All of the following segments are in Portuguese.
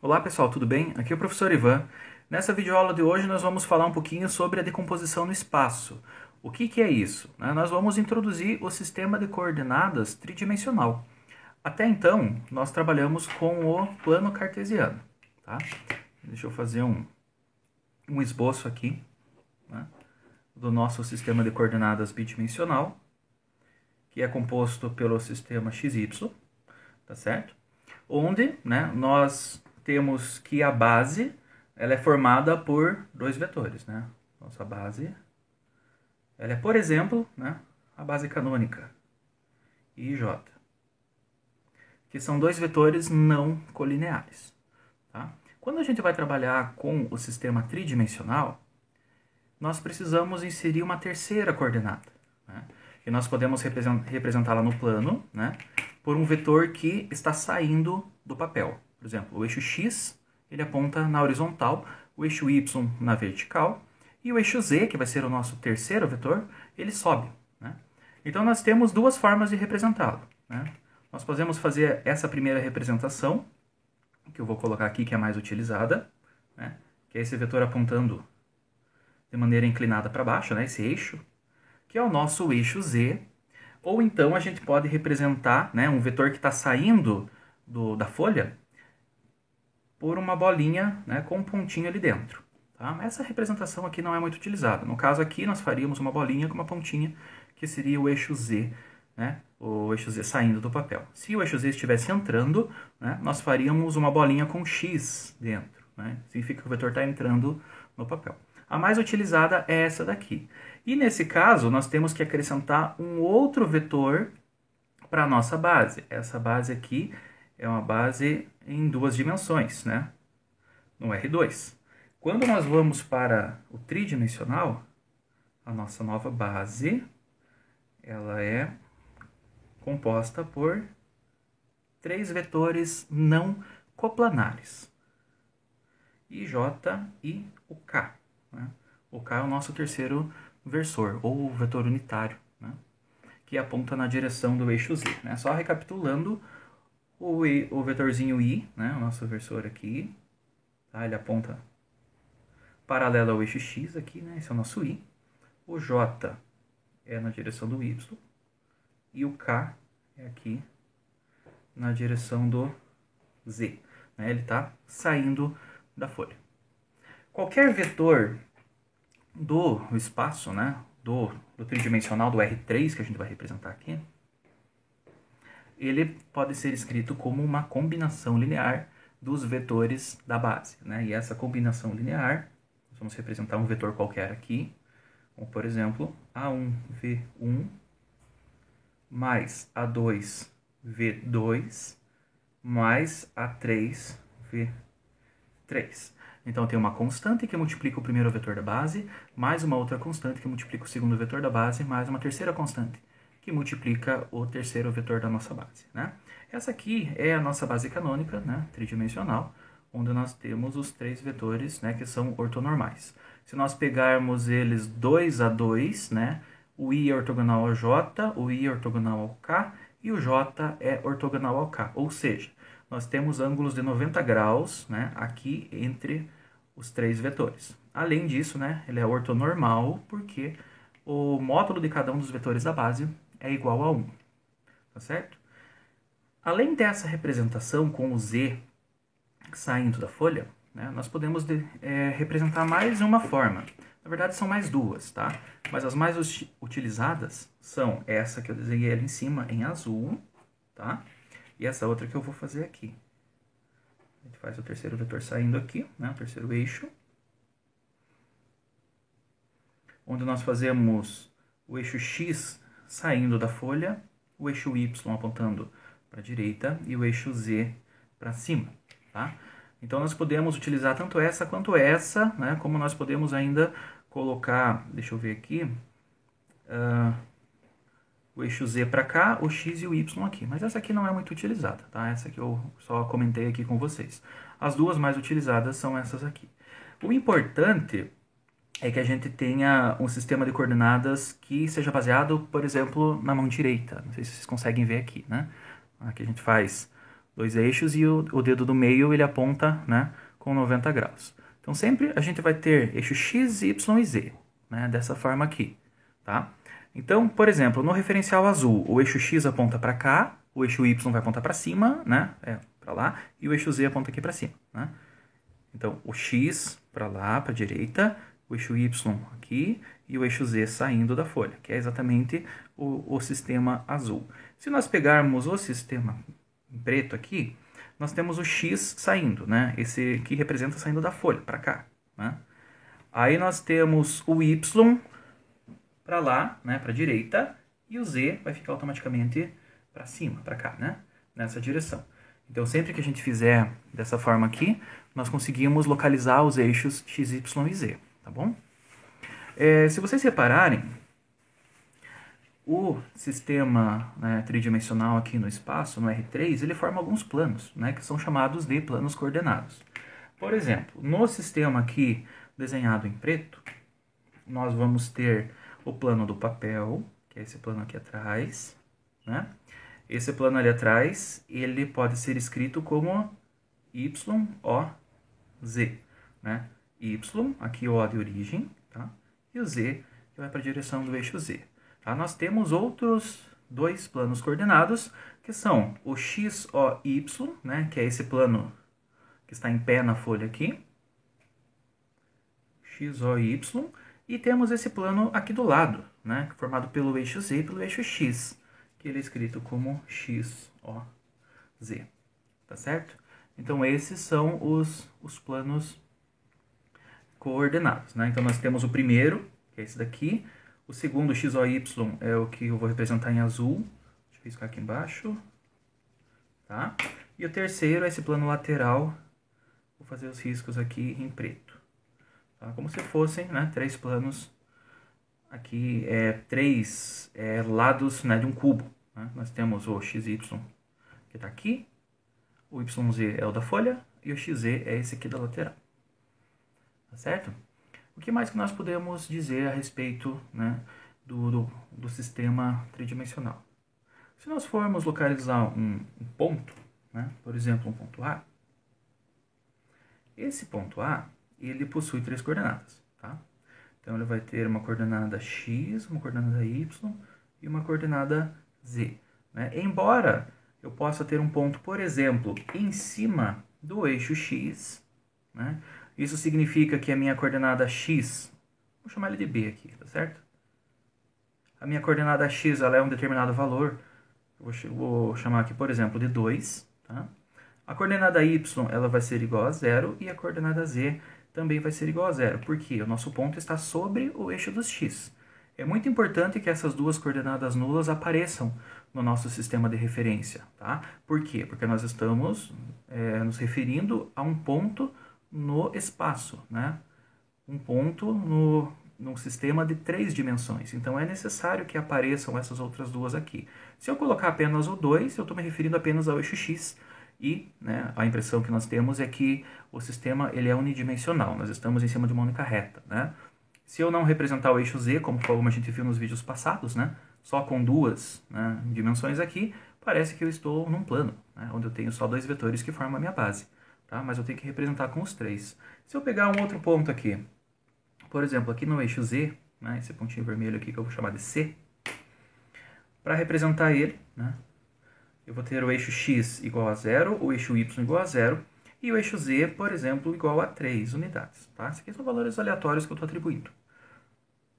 Olá pessoal, tudo bem? Aqui é o professor Ivan. Nessa videoaula de hoje nós vamos falar um pouquinho sobre a decomposição no espaço. O que é isso? Nós vamos introduzir o sistema de coordenadas tridimensional. Até então, nós trabalhamos com o plano cartesiano. Tá? Deixa eu fazer um esboço aqui, né, do nosso sistema de coordenadas bidimensional, que é composto pelo sistema XY, tá certo? Onde nós temos que a base ela é formada por dois vetores. Nossa base ela é, por exemplo, a base canônica, I e J, que são dois vetores não colineares. Tá? Quando a gente vai trabalhar com o sistema tridimensional, nós precisamos inserir uma terceira coordenada. E nós podemos representá-la no plano por um vetor que está saindo do papel. Por exemplo, o eixo X ele aponta na horizontal, o eixo Y na vertical, e o eixo Z, que vai ser o nosso terceiro vetor, ele sobe. Então nós temos duas formas de representá-lo. Nós podemos fazer essa primeira representação, que eu vou colocar aqui, que é a mais utilizada, que é esse vetor apontando de maneira inclinada para baixo, esse eixo, que é o nosso eixo Z. Ou então a gente pode representar um vetor que está saindo da folha por uma bolinha com um pontinho ali dentro. Tá? Essa representação aqui não é muito utilizada. No caso aqui, nós faríamos uma bolinha com uma pontinha, que seria o eixo Z, o eixo Z saindo do papel. Se o eixo Z estivesse entrando, nós faríamos uma bolinha com X dentro. Significa que o vetor está entrando no papel. A mais utilizada é essa daqui. E nesse caso, nós temos que acrescentar um outro vetor para a nossa base. Essa base aqui é uma base em duas dimensões, no R2. Quando nós vamos para o tridimensional, a nossa nova base ela é composta por três vetores não coplanares. I, J e o K. O K é o nosso terceiro versor, ou vetor unitário, que aponta na direção do eixo Z. Só recapitulando, o vetorzinho I, o nosso versor aqui, ele aponta paralelo ao eixo X aqui, esse é o nosso I. O J é na direção do Y. E o K é aqui na direção do Z. Ele está saindo da folha. Qualquer vetor do espaço, do tridimensional, do R3, que a gente vai representar aqui, ele pode ser escrito como uma combinação linear dos vetores da base. E essa combinação linear, nós vamos representar um vetor qualquer aqui, como por exemplo, A1V1 mais A2V2 mais A3V3. Então tem uma constante que multiplica o primeiro vetor da base, mais uma outra constante que multiplica o segundo vetor da base, mais uma terceira constante que multiplica o terceiro vetor da nossa base. Essa aqui é a nossa base canônica, tridimensional, onde nós temos os três vetores que são ortonormais. Se nós pegarmos eles 2 a 2, o I é ortogonal ao J, o I é ortogonal ao K e o J é ortogonal ao K. Ou seja, nós temos ângulos de 90 graus aqui entre os três vetores. Além disso, ele é ortonormal porque o módulo de cada um dos vetores da base é igual a 1. Tá certo? Além dessa representação com o Z saindo da folha, nós podemos representar mais uma forma. Na verdade, são mais duas, tá? Mas as mais utilizadas são essa que eu desenhei ali em cima em azul, tá? E essa outra que eu vou fazer aqui. A gente faz o terceiro vetor saindo aqui, o terceiro eixo. Onde nós fazemos o eixo X saindo da folha, o eixo Y apontando para a direita e o eixo Z para cima, tá? Então nós podemos utilizar tanto essa quanto essa, como nós podemos ainda colocar, deixa eu ver aqui, o eixo Z para cá, o X e o Y aqui. Mas essa aqui não é muito utilizada, tá? Essa aqui eu só comentei aqui com vocês. As duas mais utilizadas são essas aqui. O importante é que a gente tenha um sistema de coordenadas que seja baseado, por exemplo, na mão direita. Não sei se vocês conseguem ver aqui, Aqui a gente faz dois eixos e o dedo do meio ele aponta, né, com 90 graus. Então sempre a gente vai ter eixo x, y e z, né, dessa forma aqui, tá? Então, por exemplo, no referencial azul, o eixo x aponta para cá, o eixo y vai apontar para cima, né, para lá, e o eixo z aponta aqui para cima, né? Então, o x para lá, para a direita, o eixo y aqui e o eixo z saindo da folha, que é exatamente o sistema azul. Se nós pegarmos o sistema em preto aqui, nós temos o x saindo, né? Esse que representa saindo da folha, para cá, né? Aí nós temos o y para lá, né, para a direita, e o z vai ficar automaticamente para cima, para cá, né? Nessa direção. Então, sempre que a gente fizer dessa forma aqui, nós conseguimos localizar os eixos x, y e z, tá bom? Se vocês repararem, o sistema, né, tridimensional aqui no espaço, no R3, ele forma alguns planos, né, que são chamados de planos coordenados. Por exemplo, no sistema aqui desenhado em preto, nós vamos ter o plano do papel, que é esse plano aqui atrás, né? Esse plano ali atrás, ele pode ser escrito como YOZ, né? Y, aqui o O de origem, tá? E o Z, que vai para a direção do eixo Z. Tá? Nós temos outros dois planos coordenados, que são o XOY, né? Que é esse plano que está em pé na folha aqui. XOY. E temos esse plano aqui do lado, né? Formado pelo eixo Z e pelo eixo X, que ele é escrito como XOZ. Tá certo? Então, esses são os planos coordenados, né? Então, nós temos o primeiro, que é esse daqui. O segundo, XOY, é o que eu vou representar em azul. Deixa eu riscar aqui embaixo. Tá? E o terceiro é esse plano lateral. Vou fazer os riscos aqui em preto. Tá? Como se fossem, né, três planos. Aqui, três lados, né, de um cubo. Né? Nós temos o XY, que está aqui. O YZ é o da folha. E o XZ é esse aqui da lateral. Tá certo? O que mais que nós podemos dizer a respeito, né, do sistema tridimensional? Se nós formos localizar um ponto, né, por exemplo, um ponto A, esse ponto A, ele possui três coordenadas, tá? Então, ele vai ter uma coordenada x, uma coordenada y e uma coordenada z, né? Embora eu possa ter um ponto, por exemplo, em cima do eixo x, né? Isso significa que a minha coordenada x, vou chamar ele de b aqui, tá certo? A minha coordenada x, ela é um determinado valor, vou chamar aqui, por exemplo, de 2, tá? A coordenada y, ela vai ser igual a 0 e a coordenada z também vai ser igual a 0. Por quê? O nosso ponto está sobre o eixo dos x. É muito importante que essas duas coordenadas nulas apareçam no nosso sistema de referência, tá? Por quê? Porque nós estamos nos referindo a um ponto no espaço, né? Um ponto num sistema de 3 dimensões. Então, é necessário que apareçam essas outras duas aqui. Se eu colocar apenas o 2, eu estou me referindo apenas ao eixo x. E, né, a impressão que nós temos é que o sistema ele é unidimensional. Nós estamos em cima de uma única reta, né? Se eu não representar o eixo z, como a gente viu nos vídeos passados, né, só com duas, né, dimensões aqui, parece que eu estou num plano, né, onde eu tenho só dois vetores que formam a minha base. Tá? Mas eu tenho que representar com os três. Se eu pegar um outro ponto aqui, por exemplo, aqui no eixo z, né, esse pontinho vermelho aqui que eu vou chamar de C, para representar ele, né, eu vou ter o eixo x igual a 0, o eixo y igual a 0, e o eixo z, por exemplo, igual a 3 unidades. Tá? Esses aqui são valores aleatórios que eu estou atribuindo.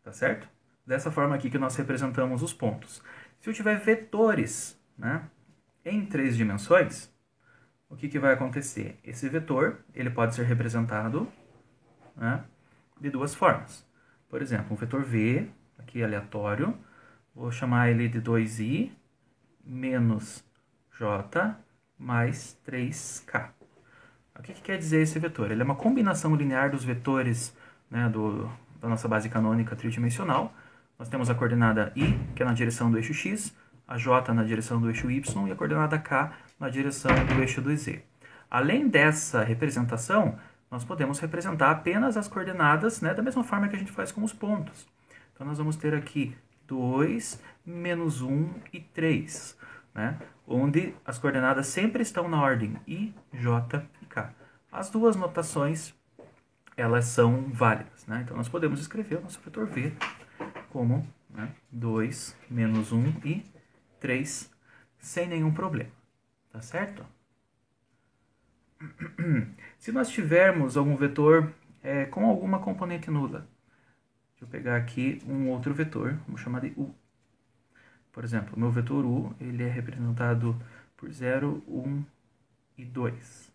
Tá certo? Dessa forma aqui que nós representamos os pontos. Se eu tiver vetores, né, em 3 dimensões, o que vai acontecer? Esse vetor ele pode ser representado, né, de duas formas. Por exemplo, um vetor v, aqui aleatório, vou chamar ele de 2i menos j mais 3k. O que quer dizer esse vetor? Ele é uma combinação linear dos vetores, né, da nossa base canônica tridimensional. Nós temos a coordenada i, que é na direção do eixo x, a j na direção do eixo y e a coordenada k na direção do eixo do z. Além dessa representação, nós podemos representar apenas as coordenadas, né, da mesma forma que a gente faz com os pontos. Então, nós vamos ter aqui 2, menos 1 e 3. né, onde as coordenadas sempre estão na ordem I, J e K. As duas notações, elas são válidas, né? Então, nós podemos escrever o nosso vetor V como, né, 2 menos 1 e 3 sem nenhum problema, tá certo? Se nós tivermos algum vetor com alguma componente nula, deixa eu pegar aqui um outro vetor, vamos chamar de U. Por exemplo, o meu vetor U, ele é representado por 0, 1 e 2.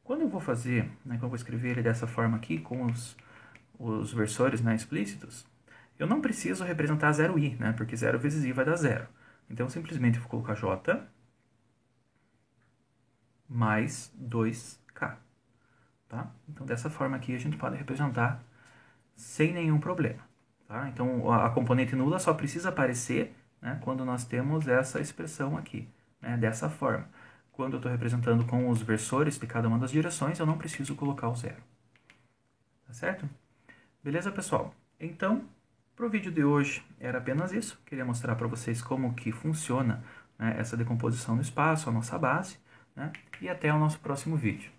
Quando eu vou fazer, né, quando eu vou escrever ele dessa forma aqui, com os versores, né, explícitos, eu não preciso representar 0i, né, porque 0 vezes i vai dar 0. Então, simplesmente eu vou colocar j mais 2k. Tá? Então, dessa forma aqui, a gente pode representar sem nenhum problema. Tá? Então, a componente nula só precisa aparecer, né, quando nós temos essa expressão aqui, né, dessa forma. Quando eu estou representando com os versores de cada uma das direções, eu não preciso colocar o zero. Tá certo? Beleza, pessoal? Então, para o vídeo de hoje era apenas isso. Queria mostrar para vocês como que funciona, né, essa decomposição no espaço, a nossa base, né, e até o nosso próximo vídeo.